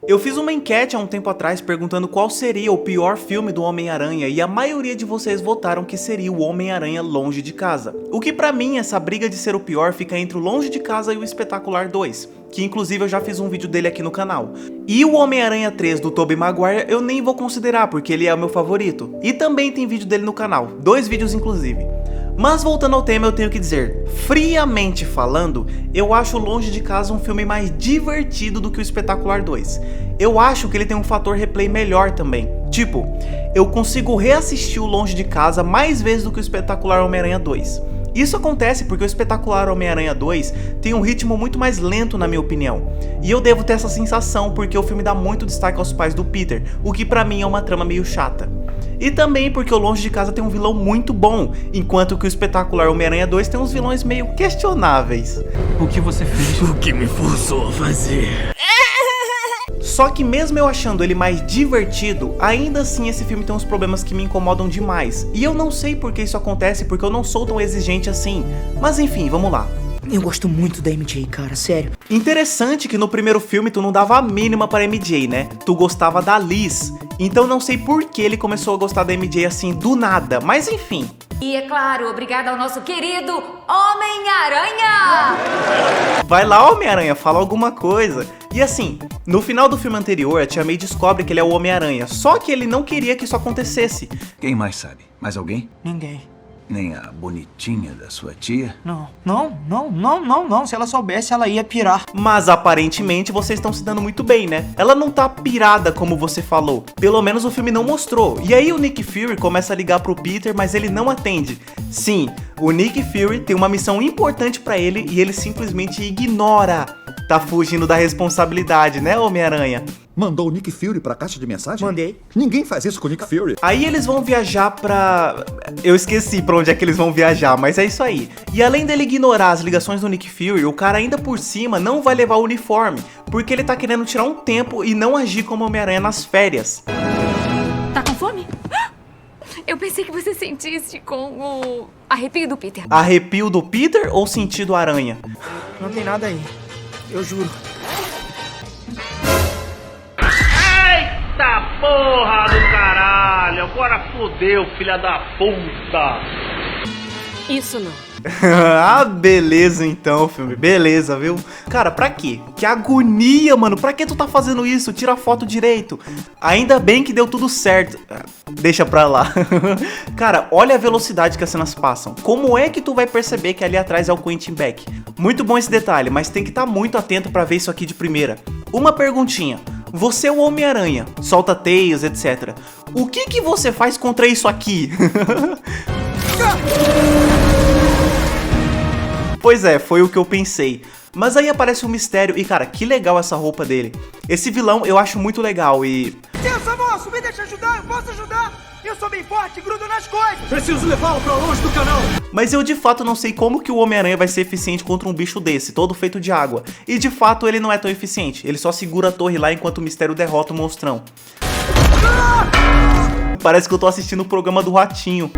Eu fiz uma enquete há um tempo atrás perguntando qual seria o pior filme do Homem-Aranha e a maioria de vocês votaram que seria o Homem-Aranha Longe de Casa. O que pra mim, essa briga de ser o pior fica entre o Longe de Casa e o Espetacular 2, que inclusive eu já fiz um vídeo dele aqui no canal. E o Homem-Aranha 3 do Tobey Maguire eu nem vou considerar porque ele é o meu favorito. E também tem vídeo dele no canal, 2 vídeos inclusive. Mas voltando ao tema, eu tenho que dizer, friamente falando, eu acho Longe de Casa um filme mais divertido do que o Espetacular 2. Eu acho que ele tem um fator replay melhor também. Tipo, eu consigo reassistir o Longe de Casa mais vezes do que o Espetacular Homem-Aranha 2. Isso acontece porque o Espetacular Homem-Aranha 2 tem um ritmo muito mais lento na minha opinião. E eu devo ter essa sensação porque o filme dá muito destaque aos pais do Peter, o que pra mim é uma trama meio chata. E também porque o Longe de Casa tem um vilão muito bom, enquanto que o Espetacular Homem-Aranha 2 tem uns vilões meio questionáveis. O que você fez? O que me forçou a fazer? Só que mesmo eu achando ele mais divertido, ainda assim esse filme tem uns problemas que me incomodam demais. E eu não sei por que isso acontece, porque eu não sou tão exigente assim. Mas enfim, vamos lá. Eu gosto muito da MJ, cara, sério. Interessante que no primeiro filme tu não dava a mínima para MJ, né? Tu gostava da Liz. Então não sei por que ele começou a gostar da MJ assim do nada, mas enfim. E é claro, obrigada ao nosso querido Homem-Aranha! Vai lá, Homem-Aranha, fala alguma coisa. E assim, no final do filme anterior, a Tia May descobre que ele é o Homem-Aranha, só que ele não queria que isso acontecesse. Quem mais sabe? Mais alguém? Ninguém. Nem a bonitinha da sua tia? Não. Se ela soubesse, ela ia pirar. Mas aparentemente vocês estão se dando muito bem, né? Ela não tá pirada como você falou. Pelo menos o filme não mostrou. E aí o Nick Fury começa a ligar pro Peter, mas ele não atende. Sim, o Nick Fury tem uma missão importante pra ele e ele simplesmente ignora. Tá fugindo da responsabilidade, né, Homem-Aranha? Mandou o Nick Fury pra caixa de mensagem? Mandei. Ninguém faz isso com o Nick Fury. Aí eles vão viajar pra... Eu esqueci pra onde é que eles vão viajar, mas é isso aí. E além dele ignorar as ligações do Nick Fury, o cara ainda por cima não vai levar o uniforme, porque ele tá querendo tirar um tempo e não agir como Homem-Aranha nas férias. Tá com fome? Eu pensei que você sentisse com o arrepio do Peter. Arrepio do Peter ou sentido aranha? Não tem nada aí. Eu juro. Eita porra do caralho! Agora fodeu, filha da puta! Isso não. Ah, beleza então, filme. Beleza, viu? Cara, pra quê? Que agonia, mano. Pra que tu tá fazendo isso? Tira a foto direito. Ainda bem que deu tudo certo. Deixa pra lá. Cara, olha a velocidade que as cenas passam. Como é que tu vai perceber que ali atrás é o Quentin Beck? Muito bom esse detalhe, mas tem que estar muito atento pra ver isso aqui de primeira. Uma perguntinha. Você é o Homem-Aranha, solta teias, etc. O que você faz contra isso aqui? Pois é, foi o que eu pensei. Mas aí aparece um mistério e, cara, que legal essa roupa dele. Esse vilão eu acho muito legal e... Licença, moço, me deixa ajudar, eu posso ajudar. Eu sou bem forte, grudo nas coisas. Preciso levá-lo pra longe do canal! Mas eu de fato não sei como que o Homem-Aranha vai ser eficiente contra um bicho desse, todo feito de água. E de fato ele não é tão eficiente, ele só segura a torre lá enquanto o mistério derrota o monstrão. Parece que eu tô assistindo o programa do Ratinho.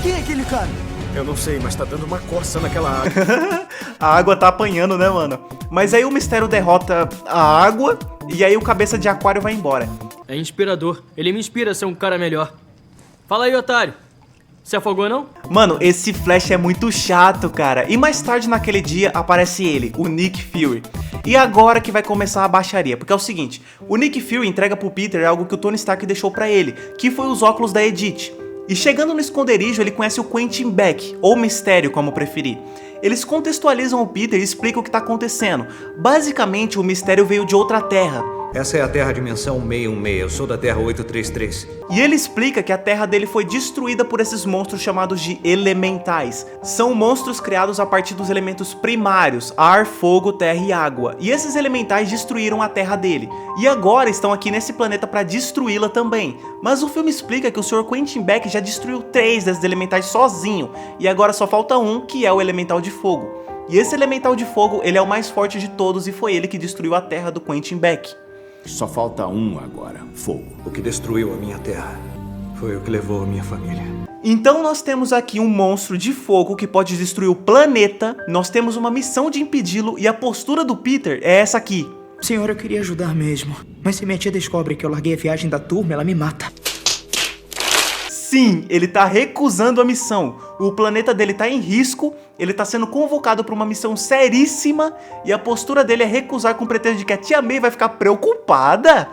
Quem é aquele cara? Eu não sei, mas tá dando uma coça naquela água. A água tá apanhando, né, mano? Mas aí o mistério derrota a água e aí o cabeça de aquário vai embora. É inspirador. Ele me inspira a ser um cara melhor. Fala aí, otário. Se afogou, não? Mano, esse Flash é muito chato, cara. E mais tarde naquele dia aparece ele, o Nick Fury. E agora que vai começar a baixaria, porque é o seguinte, o Nick Fury entrega pro Peter algo que o Tony Stark deixou pra ele, que foi os óculos da Edith. E chegando no esconderijo, ele conhece o Quentin Beck, ou Mistério, como preferir. Eles contextualizam o Peter e explicam o que tá acontecendo. Basicamente, o Mistério veio de outra terra. Essa é a Terra Dimensão 616, eu sou da Terra 833. E ele explica que a terra dele foi destruída por esses monstros chamados de elementais. São monstros criados a partir dos elementos primários, ar, fogo, terra e água. E esses elementais destruíram a terra dele. E agora estão aqui nesse planeta para destruí-la também. Mas o filme explica que o Sr. Quentin Beck já destruiu 3 desses elementais sozinho. E agora só falta um, que é o elemental de fogo. E esse elemental de fogo, ele é o mais forte de todos e foi ele que destruiu a terra do Quentin Beck. Só falta um agora, fogo. O que destruiu a minha terra foi o que levou a minha família. Então nós temos aqui um monstro de fogo que pode destruir o planeta, nós temos uma missão de impedi-lo e a postura do Peter é essa aqui. Senhor, eu queria ajudar mesmo. Mas se minha tia descobre que eu larguei a viagem da turma, ela me mata. Sim, ele tá recusando a missão. O planeta dele tá em risco, ele tá sendo convocado para uma missão seríssima e a postura dele é recusar com o pretexto de que a tia May vai ficar preocupada.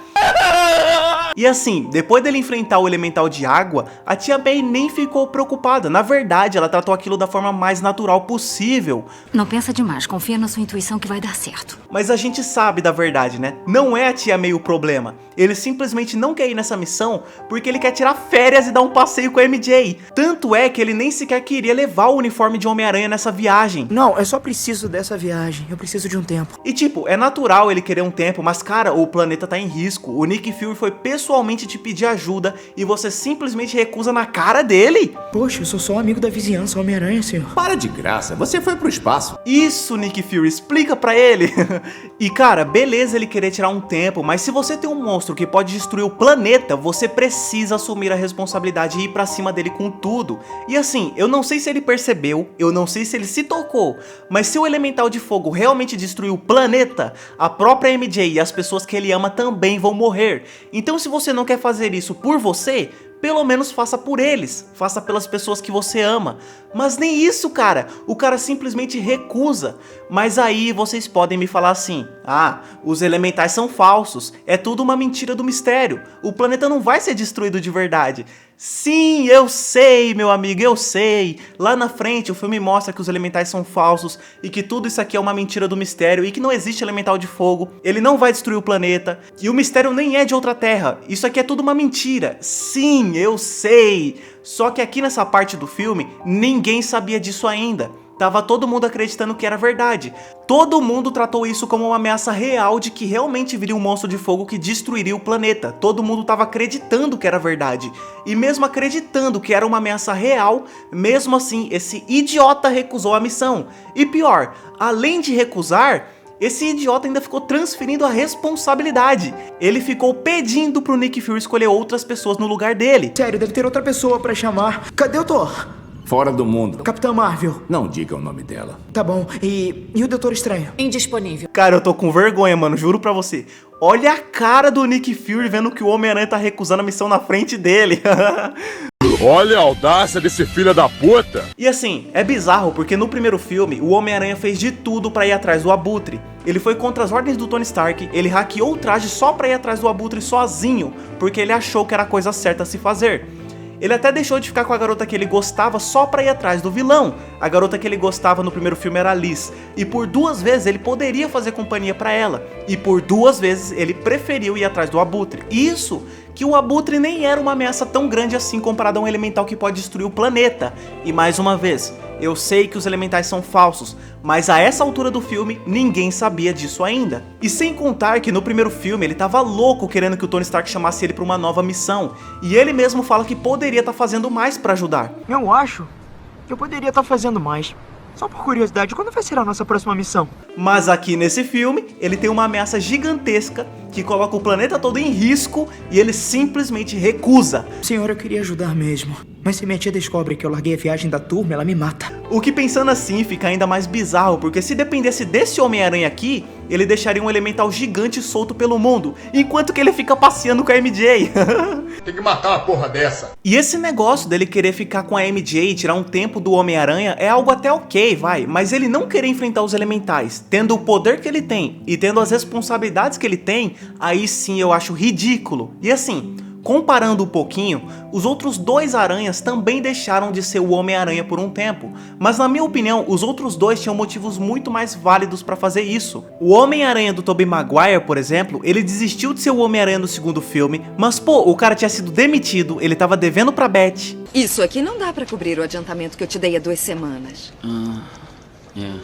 E assim, depois dele enfrentar o elemental de água, a tia May nem ficou preocupada. Na verdade, ela tratou aquilo da forma mais natural possível. Não pensa demais, confia na sua intuição que vai dar certo. Mas a gente sabe da verdade, né? Não é a tia May o problema. Ele simplesmente não quer ir nessa missão porque ele quer tirar férias e dar um passeio com a MJ. Tanto é que ele nem sequer queria levar o uniforme de Homem-Aranha nessa viagem. Não, eu só preciso dessa viagem. Eu preciso de um tempo. E tipo, é natural ele querer um tempo, mas cara, o planeta tá em risco. O Nick Fury foi pessoalmente te pedir ajuda e você simplesmente recusa na cara dele. Poxa, eu sou só amigo da vizinhança Homem-Aranha, senhor. Para de graça, você foi pro espaço. Isso, Nick Fury, explica pra ele. E cara, beleza ele querer tirar um tempo, mas se você tem um monstro que pode destruir o planeta, você precisa assumir a responsabilidade e ir pra cima dele com tudo. E assim, eu não sei se ele percebeu, eu não sei se ele se tocou, mas se o elemental de fogo realmente destruir o planeta, a própria MJ e as pessoas que ele ama também vão morrer. Então se você não quer fazer isso por você, pelo menos faça por eles, faça pelas pessoas que você ama. Mas nem isso, cara, o cara simplesmente recusa. Mas aí vocês podem me falar assim: ah, os elementais são falsos, é tudo uma mentira do mistério, o planeta não vai ser destruído de verdade. Sim, eu sei, meu amigo, eu sei. Lá na frente o filme mostra que os elementais são falsos e que tudo isso aqui é uma mentira do mistério e que não existe elemental de fogo, ele não vai destruir o planeta e o mistério nem é de outra terra, isso aqui é tudo uma mentira. Sim, eu sei. Só que aqui nessa parte do filme, ninguém sabia disso ainda. Tava todo mundo acreditando que era verdade. Todo mundo tratou isso como uma ameaça real de que realmente viria um monstro de fogo que destruiria o planeta. Todo mundo tava acreditando que era verdade. E mesmo acreditando que era uma ameaça real, mesmo assim, esse idiota recusou a missão. E pior, além de recusar, esse idiota ainda ficou transferindo a responsabilidade. Ele ficou pedindo pro Nick Fury escolher outras pessoas no lugar dele. Sério, deve ter outra pessoa pra chamar. Cadê o Thor? Fora do mundo. Capitã Marvel. Não diga o nome dela. Tá bom. E o Doutor Estranho? Indisponível. Cara, eu tô com vergonha, mano, juro pra você. Olha a cara do Nick Fury vendo que o Homem-Aranha tá recusando a missão na frente dele. Olha a audácia desse filho da puta. E assim, é bizarro porque no primeiro filme, o Homem-Aranha fez de tudo pra ir atrás do Abutre. Ele foi contra as ordens do Tony Stark, ele hackeou o traje só pra ir atrás do Abutre sozinho, porque ele achou que era a coisa certa a se fazer. Ele até deixou de ficar com a garota que ele gostava só pra ir atrás do vilão. A garota que ele gostava no primeiro filme era a Liz. E por 2 vezes ele poderia fazer companhia pra ela. E por 2 vezes ele preferiu ir atrás do Abutre. Isso que o Abutre nem era uma ameaça tão grande assim comparado a um elemental que pode destruir o planeta. E mais uma vez, eu sei que os elementais são falsos, mas a essa altura do filme, ninguém sabia disso ainda. E sem contar que no primeiro filme ele tava louco querendo que o Tony Stark chamasse ele pra uma nova missão. E ele mesmo fala que poderia estar fazendo mais pra ajudar. Eu acho que eu poderia estar fazendo mais. Só por curiosidade, quando vai ser a nossa próxima missão? Mas aqui nesse filme, ele tem uma ameaça gigantesca que coloca o planeta todo em risco e ele simplesmente recusa. Senhor, eu queria ajudar mesmo. Mas se minha tia descobre que eu larguei a viagem da turma, ela me mata. O que pensando assim fica ainda mais bizarro, porque se dependesse desse Homem-Aranha aqui, ele deixaria um elemental gigante solto pelo mundo, enquanto que ele fica passeando com a MJ. Tem que matar uma porra dessa. E esse negócio dele querer ficar com a MJ e tirar um tempo do Homem-Aranha é algo até ok, vai, mas ele não querer enfrentar os elementais, tendo o poder que ele tem e tendo as responsabilidades que ele tem, aí sim eu acho ridículo. E assim, comparando um pouquinho, os outros 2 aranhas também deixaram de ser o Homem-Aranha por um tempo, mas na minha opinião, os outros 2 tinham motivos muito mais válidos pra fazer isso. O Homem-Aranha do Tobey Maguire, por exemplo, ele desistiu de ser o Homem-Aranha no segundo filme, mas pô, o cara tinha sido demitido, ele tava devendo pra Beth. Isso aqui não dá pra cobrir o adiantamento que eu te dei há 2 semanas.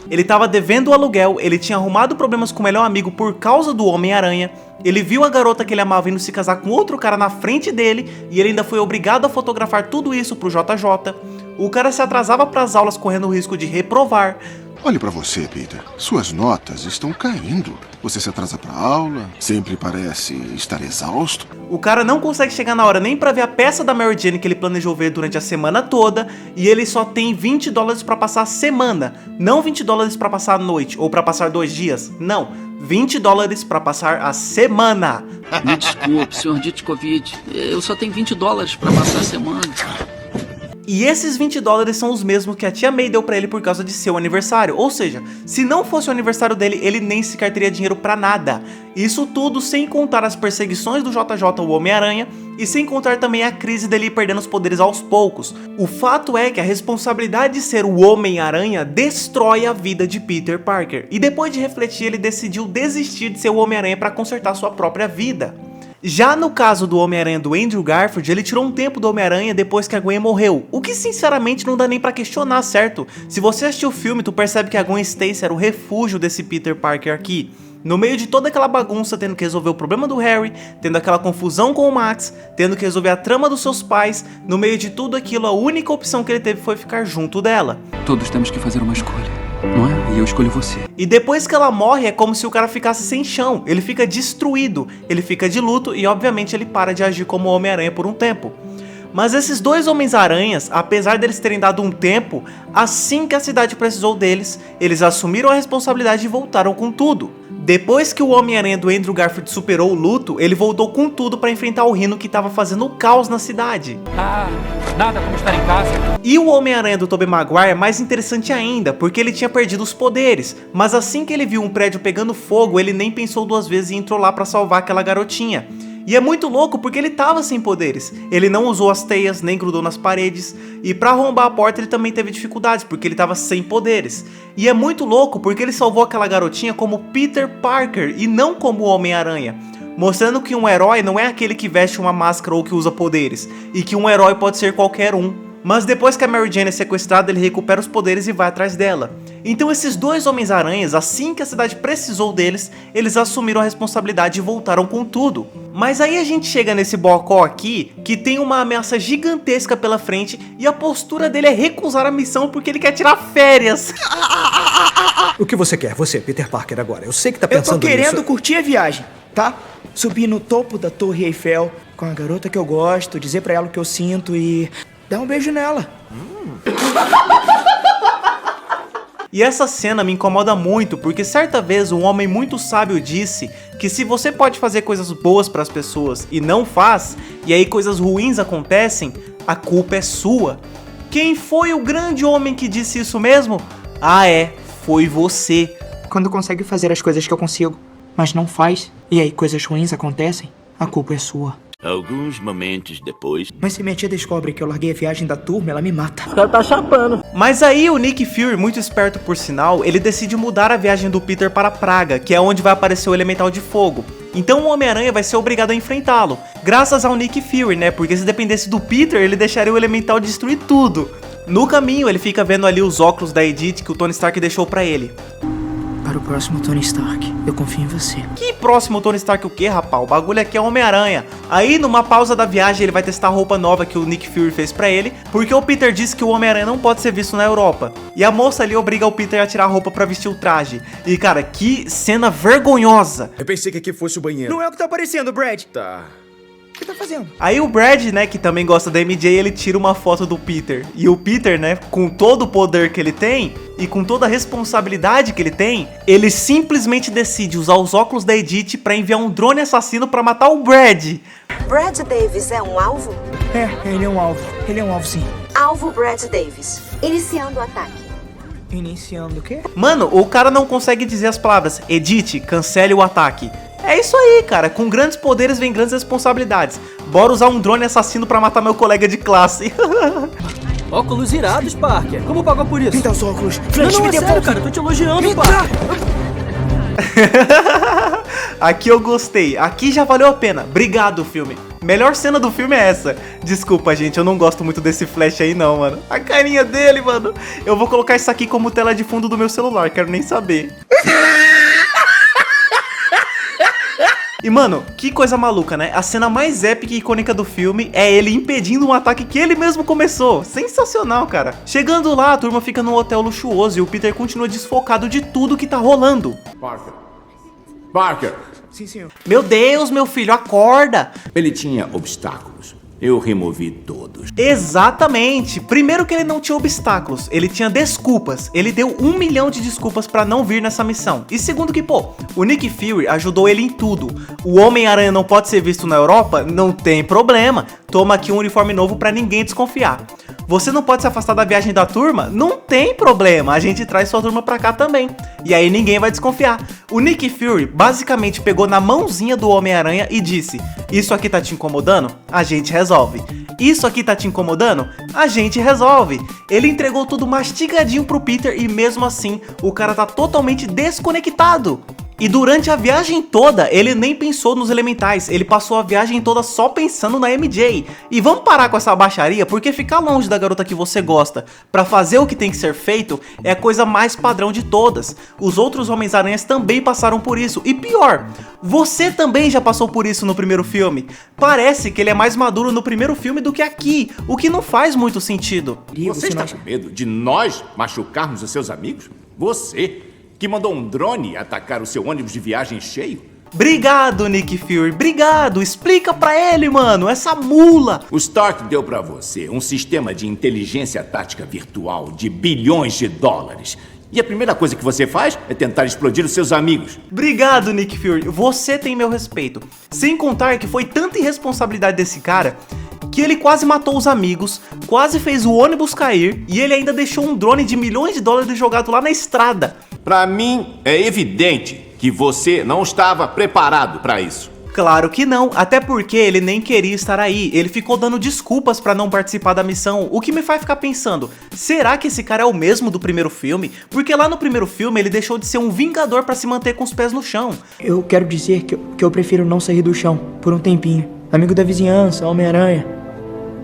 Ele tava devendo o aluguel, ele tinha arrumado problemas com o melhor amigo por causa do Homem-Aranha, ele viu a garota que ele amava indo se casar com outro cara na frente dele e ele ainda foi obrigado a fotografar tudo isso pro JJ. O cara se atrasava pras aulas correndo o risco de reprovar. Olhe pra você, Peter. Suas notas estão caindo. Você se atrasa pra aula, sempre parece estar exausto. O cara não consegue chegar na hora nem pra ver a peça da Mary Jane que ele planejou ver durante a semana toda, e ele só tem $20 pra passar a semana. Não $20 pra passar a noite, ou pra passar 2 dias. Não, $20 pra passar a semana. Me desculpe, Sr. Ditkovic. Eu só tenho $20 pra passar a semana. E esses $20 são os mesmos que a tia May deu pra ele por causa de seu aniversário. Ou seja, se não fosse o aniversário dele, ele nem sequer teria dinheiro pra nada. Isso tudo sem contar as perseguições do JJ, o Homem-Aranha, e sem contar também a crise dele ir perdendo os poderes aos poucos. O fato é que a responsabilidade de ser o Homem-Aranha destrói a vida de Peter Parker. E depois de refletir, ele decidiu desistir de ser o Homem-Aranha pra consertar sua própria vida. Já no caso do Homem-Aranha do Andrew Garfield, ele tirou um tempo do Homem-Aranha depois que a Gwen morreu, o que sinceramente não dá nem pra questionar, certo? Se você assistiu o filme, tu percebe que a Gwen Stacy era o refúgio desse Peter Parker aqui. No meio de toda aquela bagunça, tendo que resolver o problema do Harry, tendo aquela confusão com o Max, tendo que resolver a trama dos seus pais, no meio de tudo aquilo, a única opção que ele teve foi ficar junto dela. Todos temos que fazer uma escolha, não é? E eu escolho você. E depois que ela morre, é como se o cara ficasse sem chão, ele fica destruído, ele fica de luto e obviamente ele para de agir como Homem-Aranha por um tempo. Mas esses dois Homens-Aranhas, apesar deles terem dado um tempo, assim que a cidade precisou deles, eles assumiram a responsabilidade e voltaram com tudo. Depois que o Homem-Aranha do Andrew Garfield superou o luto, ele voltou com tudo pra enfrentar o Rhino que tava fazendo caos na cidade. Nada como estar em casa. E o Homem-Aranha do Tobey Maguire é mais interessante ainda, porque ele tinha perdido os poderes, mas assim que ele viu um prédio pegando fogo, ele nem pensou 2 vezes e entrou lá pra salvar aquela garotinha. E é muito louco porque ele tava sem poderes, ele não usou as teias, nem grudou nas paredes, e pra arrombar a porta ele também teve dificuldades, porque ele tava sem poderes. E é muito louco porque ele salvou aquela garotinha como Peter Parker e não como Homem-Aranha, mostrando que um herói não é aquele que veste uma máscara ou que usa poderes, e que um herói pode ser qualquer um. Mas depois que a Mary Jane é sequestrada, ele recupera os poderes e vai atrás dela. Então esses dois Homens-Aranhas, assim que a cidade precisou deles, eles assumiram a responsabilidade e voltaram com tudo. Mas aí a gente chega nesse bocó aqui, que tem uma ameaça gigantesca pela frente, e a postura dele é recusar a missão porque ele quer tirar férias. O que você quer? Você, Peter Parker, agora. Eu sei que tá pensando nisso. Eu tô querendo curtir a viagem, tá? Subir no topo da Torre Eiffel com a garota que eu gosto, dizer pra ela o que eu sinto e dar um beijo nela. E essa cena me incomoda muito, porque certa vez um homem muito sábio disse que se você pode fazer coisas boas para as pessoas e não faz, e aí coisas ruins acontecem, a culpa é sua. Quem foi o grande homem que disse isso mesmo? Ah foi você. Quando consegue fazer as coisas que eu consigo, mas não faz, e aí coisas ruins acontecem, a culpa é sua. Alguns momentos depois... Mas se minha tia descobre que eu larguei a viagem da turma, ela me mata. O cara tá chapando. Mas aí o Nick Fury, muito esperto por sinal, ele decide mudar a viagem do Peter para Praga, que é onde vai aparecer o Elemental de Fogo. Então o Homem-Aranha vai ser obrigado a enfrentá-lo, graças ao Nick Fury, né? Porque se dependesse do Peter, ele deixaria o Elemental destruir tudo. No caminho, ele fica vendo ali os óculos da Edith que o Tony Stark deixou pra ele. Para o próximo Tony Stark, eu confio em você. Que próximo Tony Stark o quê, rapaz? O bagulho aqui é Homem-Aranha. Aí, numa pausa da viagem, ele vai testar a roupa nova que o Nick Fury fez pra ele, porque o Peter disse que o Homem-Aranha não pode ser visto na Europa. E a moça ali obriga o Peter a tirar a roupa pra vestir o traje. E, cara, que cena vergonhosa. Eu pensei que aqui fosse o banheiro. Não é o que tá aparecendo, Brad. Tá. O que tá fazendo? Aí o Brad, né, que também gosta da MJ, ele tira uma foto do Peter. E o Peter, né, com todo o poder que ele tem e com toda a responsabilidade que ele tem, ele simplesmente decide usar os óculos da Edith pra enviar um drone assassino pra matar o Brad. Brad Davis é um alvo? É, ele é um alvo. Ele é um alvo, sim. Alvo Brad Davis. Iniciando o ataque. Iniciando o quê? Mano, o cara não consegue dizer as palavras Edith, cancele o ataque. É isso aí, cara. Com grandes poderes vem grandes responsabilidades. Bora usar um drone assassino pra matar meu colega de classe. Óculos irados, Parker. Como pagou por isso? Pinta os óculos. Flash, não, é sério, cara. Eu tô te elogiando, Parker. Aqui eu gostei. Aqui já valeu a pena. Obrigado, filme. Melhor cena do filme é essa. Desculpa, gente. Eu não gosto muito desse Flash aí, não, mano. A carinha dele, mano. Eu vou colocar isso aqui como tela de fundo do meu celular. Quero nem saber. E mano, que coisa maluca, né? A cena mais épica e icônica do filme é ele impedindo um ataque que ele mesmo começou. Sensacional, cara. Chegando lá, a turma fica num hotel luxuoso e o Peter continua desfocado de tudo que tá rolando. Parker. Parker. Sim, senhor. Meu Deus, meu filho, acorda! Ele tinha obstáculos. Eu removi todos. Exatamente. Primeiro que ele não tinha obstáculos, ele tinha desculpas. Ele deu 1 milhão de desculpas pra não vir nessa missão. E segundo que, pô, o Nick Fury ajudou ele em tudo. O Homem-Aranha não pode ser visto na Europa? Não tem problema. Toma aqui um uniforme novo pra ninguém desconfiar. Você não pode se afastar da viagem da turma? Não tem problema, a gente traz sua turma pra cá também. E aí ninguém vai desconfiar. O Nick Fury basicamente pegou na mãozinha do Homem-Aranha e disse: isso aqui tá te incomodando? A gente resolve. Isso aqui tá te incomodando? A gente resolve. Ele entregou tudo mastigadinho pro Peter e mesmo assim o cara tá totalmente desconectado. E durante a viagem toda, ele nem pensou nos elementais, ele passou a viagem toda só pensando na MJ. E vamos parar com essa baixaria, porque ficar longe da garota que você gosta pra fazer o que tem que ser feito é a coisa mais padrão de todas. Os outros Homens-Aranhas também passaram por isso, e pior, você também já passou por isso no primeiro filme. Parece que ele é mais maduro no primeiro filme do que aqui, o que não faz muito sentido. Você está com medo de nós machucarmos os seus amigos? Você, que mandou um drone atacar o seu ônibus de viagem cheio? Obrigado, Nick Fury, obrigado. Explica pra ele, mano, essa mula. O Stark deu pra você um sistema de inteligência tática virtual de bilhões de dólares. E a primeira coisa que você faz é tentar explodir os seus amigos. Obrigado, Nick Fury, você tem meu respeito. Sem contar que foi tanta irresponsabilidade desse cara que ele quase matou os amigos, quase fez o ônibus cair e ele ainda deixou um drone de milhões de dólares jogado lá na estrada. Pra mim, é evidente que você não estava preparado pra isso. Claro que não, até porque ele nem queria estar aí, ele ficou dando desculpas pra não participar da missão, o que me faz ficar pensando, será que esse cara é o mesmo do primeiro filme? Porque lá no primeiro filme ele deixou de ser um vingador pra se manter com os pés no chão. Eu quero dizer que eu prefiro não sair do chão por um tempinho. Amigo da vizinhança, Homem-Aranha.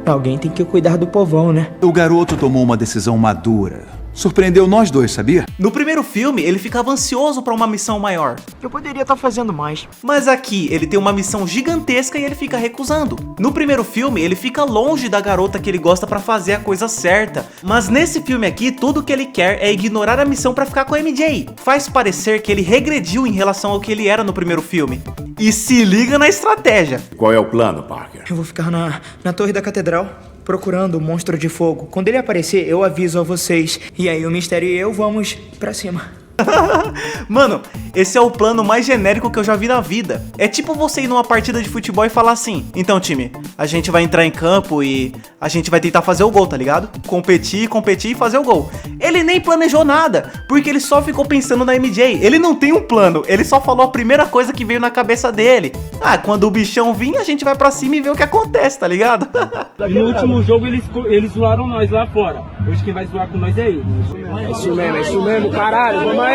Alguém tem que cuidar do povão, né? O garoto tomou uma decisão madura. Surpreendeu nós dois, sabia? No primeiro filme, ele ficava ansioso pra uma missão maior. Eu poderia estar fazendo mais. Mas aqui, ele tem uma missão gigantesca e ele fica recusando. No primeiro filme, ele fica longe da garota que ele gosta pra fazer a coisa certa. Mas nesse filme aqui, tudo que ele quer é ignorar a missão pra ficar com a MJ. Faz parecer que ele regrediu em relação ao que ele era no primeiro filme. E se liga na estratégia. Qual é o plano, Parker? Eu vou ficar na torre da catedral, procurando o monstro de fogo. Quando ele aparecer, eu aviso a vocês. E aí o Mistério e eu vamos pra cima. Mano, esse é o plano mais genérico que eu já vi na vida. É tipo você ir numa partida de futebol e falar assim: então, time, a gente vai entrar em campo e a gente vai tentar fazer o gol, tá ligado? Competir e fazer o gol. Ele nem planejou nada, porque ele só ficou pensando na MJ. Ele não tem um plano, ele só falou a primeira coisa que veio na cabeça dele. Ah, quando o bichão vir, a gente vai pra cima e vê o que acontece, tá ligado? No último jogo eles zoaram nós lá fora. Hoje quem vai zoar com nós é ele. É isso mesmo, caralho. Vamos aí.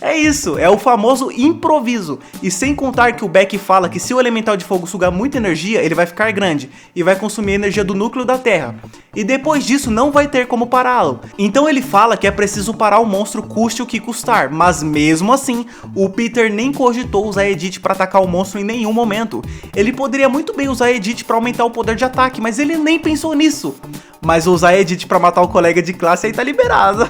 É isso, é o famoso improviso. E sem contar que o Beck fala que se o elemental de fogo sugar muita energia, ele vai ficar grande e vai consumir a energia do núcleo da Terra. E depois disso não vai ter como pará-lo. Então ele fala que é preciso parar o monstro custe o que custar. Mas mesmo assim, o Peter nem cogitou usar a Edith para atacar o monstro em nenhum momento. Ele poderia muito bem usar a Edith para aumentar o poder de ataque, mas ele nem pensou nisso. Mas usar a Edith para matar o colega de classe aí tá liberado.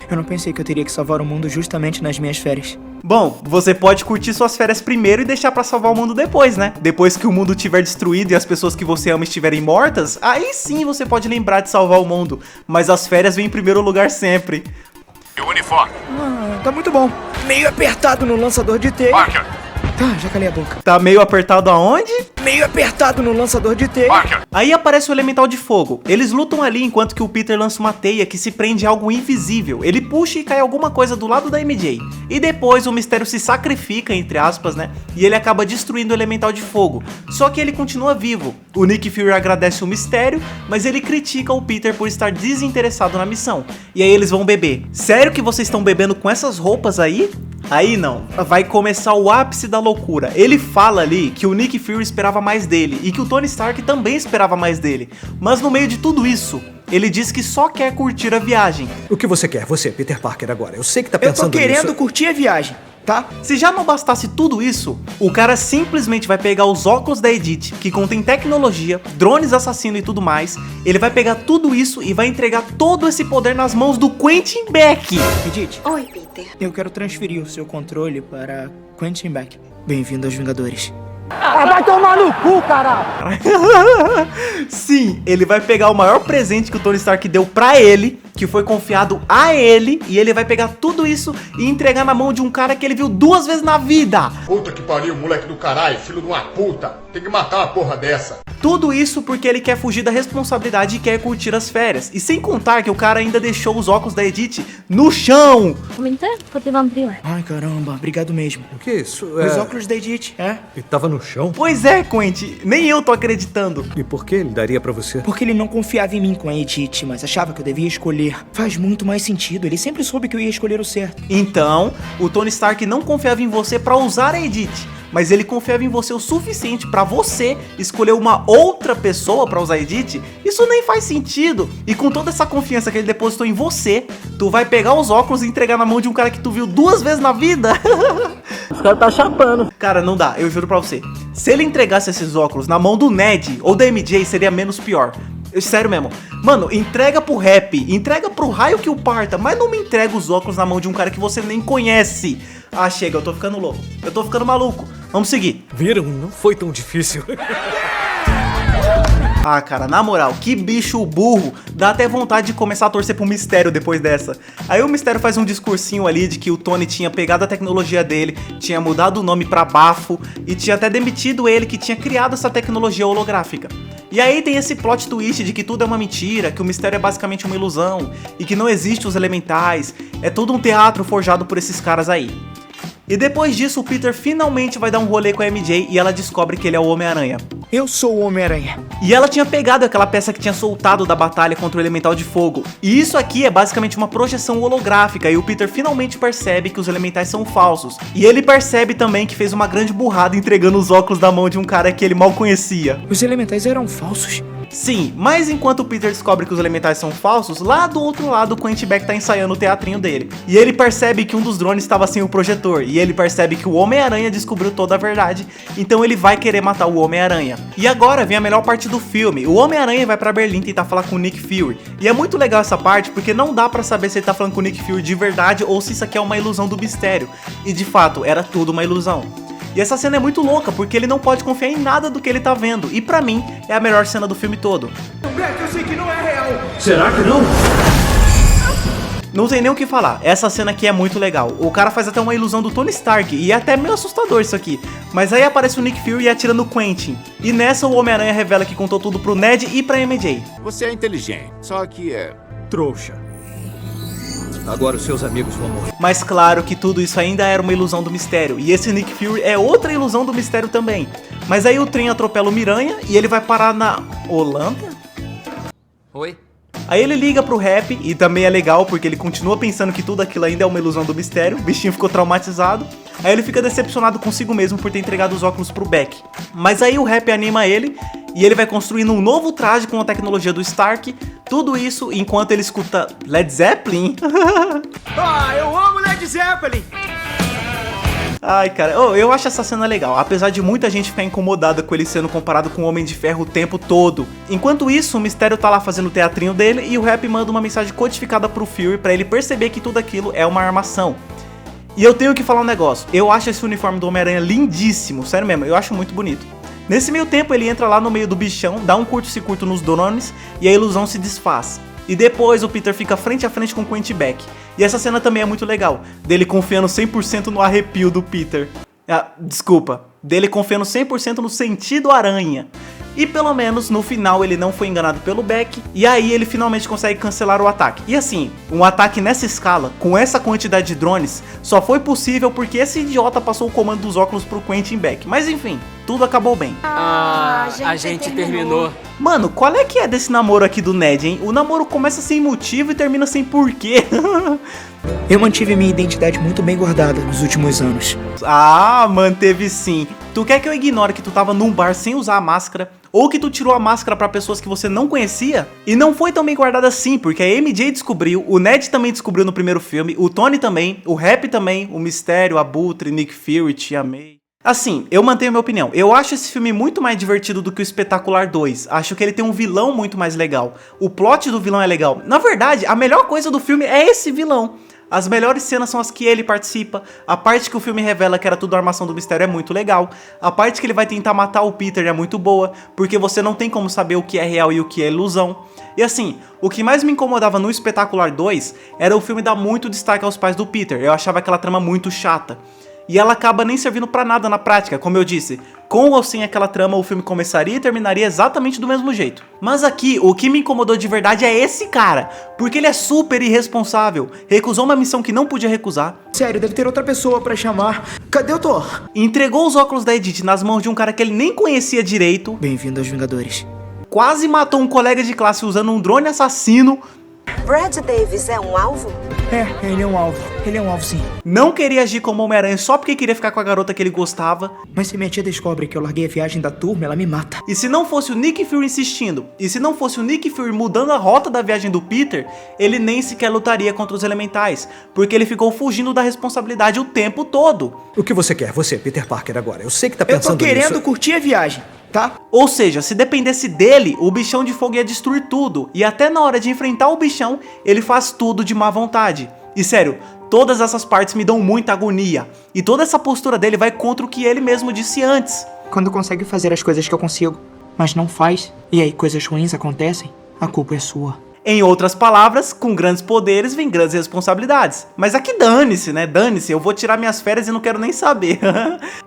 Eu não pensei que eu teria que salvar o mundo justamente nas minhas férias. Bom, você pode curtir suas férias primeiro e deixar pra salvar o mundo depois, né? Depois que o mundo estiver destruído e as pessoas que você ama estiverem mortas, aí sim você pode lembrar de salvar o mundo. Mas as férias vêm em primeiro lugar sempre. E o uniforme? Tá muito bom. Meio apertado no lançador de teia. Parker! Tá, já calei a boca. Tá meio apertado aonde? Meio apertado no lançador de teia. Parker! Aí aparece o elemental de fogo. Eles lutam ali enquanto que o Peter lança uma teia que se prende a algo invisível. Ele puxa e cai alguma coisa do lado da MJ. E depois o Mistério se sacrifica, entre aspas, né? E ele acaba destruindo o elemental de fogo. Só que ele continua vivo. O Nick Fury agradece o Mistério, mas ele critica o Peter por estar desinteressado na missão. E aí eles vão beber. Sério que vocês estão bebendo com essas roupas aí? Aí não, vai começar o ápice da loucura. Ele fala ali que o Nick Fury esperava mais dele e que o Tony Stark também esperava mais dele. Mas no meio de tudo isso, ele diz que só quer curtir a viagem. O que você quer, você, Peter Parker, agora? Eu sei que tá pensando nisso. Eu tô querendo curtir a viagem. tá? Se já não bastasse tudo isso, o cara simplesmente vai pegar os óculos da Edith, que contém tecnologia, drones assassinos e tudo mais, ele vai pegar tudo isso e vai entregar todo esse poder nas mãos do Quentin Beck. Edith. Oi, Peter. Eu quero transferir o seu controle para Quentin Beck. Bem-vindo aos Vingadores. Vai tomar no cu, caralho! Sim, ele vai pegar o maior presente que o Tony Stark deu pra ele, que foi confiado a ele, e ele vai pegar tudo isso e entregar na mão de um cara que ele viu 2 vezes na vida. Puta que pariu, moleque do caralho, filho de uma puta. Tem que matar uma porra dessa. Tudo isso porque ele quer fugir da responsabilidade e quer curtir as férias. E sem contar que o cara ainda deixou os óculos da Edith no chão. Ai, caramba, obrigado mesmo. O que é isso? Os óculos da Edith, Ele tava no chão? Pois é, Quentin, nem eu tô acreditando. E por que ele daria pra você? Porque ele não confiava em mim com a Edith, mas achava que eu devia escolher. Faz muito mais sentido, ele sempre soube que eu ia escolher o certo. Então, o Tony Stark não confiava em você pra usar a Edith, mas ele confiava em você o suficiente pra você escolher uma outra pessoa pra usar a Edith. Isso nem faz sentido. E com toda essa confiança que ele depositou em você, tu vai pegar os óculos e entregar na mão de um cara que tu viu 2 vezes na vida? Os caras tá chapando. Cara, não dá, eu juro pra você. Se ele entregasse esses óculos na mão do Ned ou da MJ, seria menos pior. Sério mesmo. Mano, entrega pro Rap, entrega pro raio que o parta, mas não me entrega os óculos na mão de um cara que você nem conhece. Ah, chega, eu tô ficando louco. Eu tô ficando maluco. Vamos seguir. Viram? Não foi tão difícil. Ah, cara, na moral, que bicho burro. Dá até vontade de começar a torcer pro Mistério depois dessa. Aí o Mistério faz um discursinho ali de que o Tony tinha pegado a tecnologia dele, tinha mudado o nome pra Bafo e tinha até demitido ele que tinha criado essa tecnologia holográfica. E aí tem esse plot twist de que tudo é uma mentira, que o Mistério é basicamente uma ilusão e que não existe os elementais, é todo um teatro forjado por esses caras aí. E depois disso, o Peter finalmente vai dar um rolê com a MJ e ela descobre que ele é o Homem-Aranha. Eu sou o Homem-Aranha. E ela tinha pegado aquela peça que tinha soltado da batalha contra o Elemental de Fogo. E isso aqui é basicamente uma projeção holográfica e o Peter finalmente percebe que os elementais são falsos. E ele percebe também que fez uma grande burrada entregando os óculos da mão de um cara que ele mal conhecia. Os elementais eram falsos? Sim, mas enquanto o Peter descobre que os elementais são falsos, lá do outro lado o Quentin Beck tá ensaiando o teatrinho dele. E ele percebe que um dos drones estava sem o projetor, e ele percebe que o Homem-Aranha descobriu toda a verdade, então ele vai querer matar o Homem-Aranha. E agora vem a melhor parte do filme, o Homem-Aranha vai pra Berlim tentar falar com o Nick Fury. E é muito legal essa parte, porque não dá pra saber se ele tá falando com o Nick Fury de verdade ou se isso aqui é uma ilusão do Mistério. E de fato, era tudo uma ilusão. E essa cena é muito louca, porque ele não pode confiar em nada do que ele tá vendo. E pra mim, é a melhor cena do filme todo. Beck, eu sei que não é real. Será que não? Não tem nem o que falar, essa cena aqui é muito legal. O cara faz até uma ilusão do Tony Stark, e é até meio assustador isso aqui. Mas aí aparece o Nick Fury e atira no Quentin. E nessa o Homem-Aranha revela que contou tudo pro Ned e pra MJ. Você é inteligente, só que é trouxa. Agora os seus amigos vão morrer. Mas claro que tudo isso ainda era uma ilusão do Mistério. E esse Nick Fury é outra ilusão do Mistério também. Mas aí o trem atropela o Miranha e ele vai parar na Holanda? Oi? Aí ele liga pro Rap, e também é legal porque ele continua pensando que tudo aquilo ainda é uma ilusão do Mistério. O bichinho ficou traumatizado. Aí ele fica decepcionado consigo mesmo por ter entregado os óculos pro Beck. Mas aí o Rap anima ele e ele vai construindo um novo traje com a tecnologia do Stark. Tudo isso enquanto ele escuta Led Zeppelin. Ah, eu amo Led Zeppelin! Ai, cara, eu acho essa cena legal, apesar de muita gente ficar incomodada com ele sendo comparado com o Homem de Ferro o tempo todo. Enquanto isso, o Mistério tá lá fazendo o teatrinho dele e o Rap manda uma mensagem codificada pro Fury pra ele perceber que tudo aquilo é uma armação. E eu tenho que falar um negócio, eu acho esse uniforme do Homem-Aranha lindíssimo, sério mesmo, eu acho muito bonito. Nesse meio tempo ele entra lá no meio do bichão, dá um curto-circuito nos drones e a ilusão se desfaz. E depois o Peter fica frente a frente com o Quentin Beck. E essa cena também é muito legal, dele confiando 100% no arrepio do Peter. Desculpa, dele confiando 100% no sentido aranha. E pelo menos no final ele não foi enganado pelo Beck, e aí ele finalmente consegue cancelar o ataque. E assim, um ataque nessa escala, com essa quantidade de drones, só foi possível porque esse idiota passou o comando dos óculos pro Quentin Beck. Mas enfim, tudo acabou bem. A gente terminou. Mano, qual é que é desse namoro aqui do Ned, hein? O namoro começa sem motivo e termina sem porquê. Eu mantive minha identidade muito bem guardada nos últimos anos. Ah, manteve sim. Tu quer que eu ignore que tu tava num bar sem usar a máscara? Ou que tu tirou a máscara pra pessoas que você não conhecia? E não foi tão bem guardada assim, porque a MJ descobriu, o Ned também descobriu no primeiro filme, o Tony também, o Rap também, o Mistério, a Abutre, Nick Fury, Tia May. Assim, eu mantenho minha opinião. Eu acho esse filme muito mais divertido do que o Espetacular 2. Acho que ele tem um vilão muito mais legal. O plot do vilão é legal. Na verdade, a melhor coisa do filme é esse vilão. As melhores cenas são as que ele participa. A parte que o filme revela que era tudo armação do Mistério é muito legal. A parte que ele vai tentar matar o Peter é muito boa, porque você não tem como saber o que é real e o que é ilusão. E assim, o que mais me incomodava no Espetacular 2 era o filme dar muito destaque aos pais do Peter. Eu achava aquela trama muito chata. E ela acaba nem servindo pra nada na prática, como eu disse. Com ou sem aquela trama, o filme começaria e terminaria exatamente do mesmo jeito. Mas aqui, o que me incomodou de verdade é esse cara, porque ele é super irresponsável, recusou uma missão que não podia recusar. Sério, deve ter outra pessoa pra chamar. Cadê o Thor? Entregou os óculos da Edith nas mãos de um cara que ele nem conhecia direito. Bem-vindo aos Vingadores. Quase matou um colega de classe usando um drone assassino. Brad Davis é um alvo? É, ele é um alvo. Ele é um alvo, sim. Não queria agir como Homem-Aranha só porque queria ficar com a garota que ele gostava. Mas se minha tia descobre que eu larguei a viagem da turma, ela me mata. E se não fosse o Nick Fury insistindo, e se não fosse o Nick Fury mudando a rota da viagem do Peter, ele nem sequer lutaria contra os elementais, porque ele ficou fugindo da responsabilidade o tempo todo. O que você quer? Você, Peter Parker, agora. Eu sei que tá pensando nisso. Eu tô querendo nisso. curtir a viagem, tá? Ou seja, se dependesse dele, o bichão de fogo ia destruir tudo. E até na hora de enfrentar o bichão, ele faz tudo de má vontade. E sério, todas essas partes me dão muita agonia. E toda essa postura dele vai contra o que ele mesmo disse antes. Quando consegue fazer as coisas que eu consigo, mas não faz, e aí coisas ruins acontecem, a culpa é sua. Em outras palavras, com grandes poderes vem grandes responsabilidades. Mas aqui dane-se, né? Dane-se, eu vou tirar minhas férias e não quero nem saber.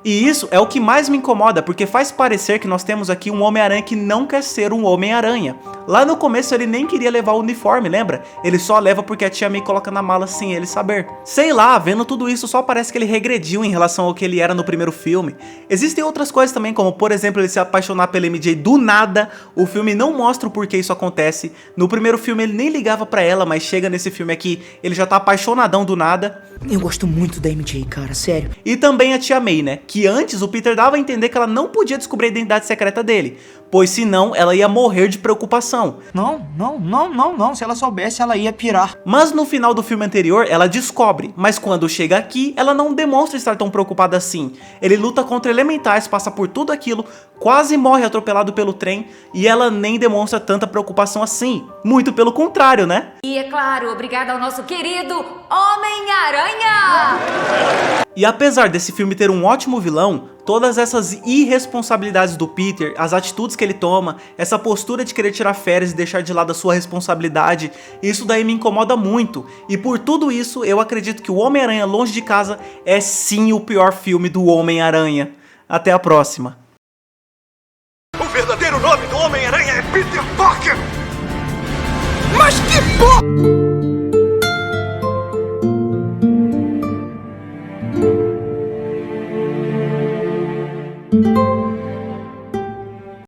E isso é o que mais me incomoda, porque faz parecer que nós temos aqui um Homem-Aranha que não quer ser um Homem-Aranha. Lá no começo ele nem queria levar o uniforme, lembra? Ele só leva porque a tia May coloca na mala sem ele saber. Sei lá, vendo tudo isso só parece que ele regrediu em relação ao que ele era no primeiro filme. Existem outras coisas também, como por exemplo ele se apaixonar pela MJ do nada. O filme não mostra o porquê isso acontece. No primeiro filme ele nem ligava pra ela, mas chega nesse filme aqui, ele já tá apaixonadão do nada. Eu gosto muito da MJ, cara, sério. E também a tia May, né? Que antes o Peter dava a entender que ela não podia descobrir a identidade secreta dele, pois senão ela ia morrer de preocupação. Não, se ela soubesse ela ia pirar. Mas no final do filme anterior ela descobre, mas quando chega aqui ela não demonstra estar tão preocupada assim. Ele luta contra elementais, passa por tudo aquilo, quase morre atropelado pelo trem e ela nem demonstra tanta preocupação assim. Muito pelo contrário, né? E é claro, obrigada ao nosso querido Homem-Aranha! E apesar desse filme ter um ótimo vilão, todas essas irresponsabilidades do Peter, as atitudes que ele toma, essa postura de querer tirar férias e deixar de lado a sua responsabilidade, isso daí me incomoda muito. E por tudo isso, eu acredito que o Homem-Aranha Longe de Casa é sim o pior filme do Homem-Aranha. Até a próxima.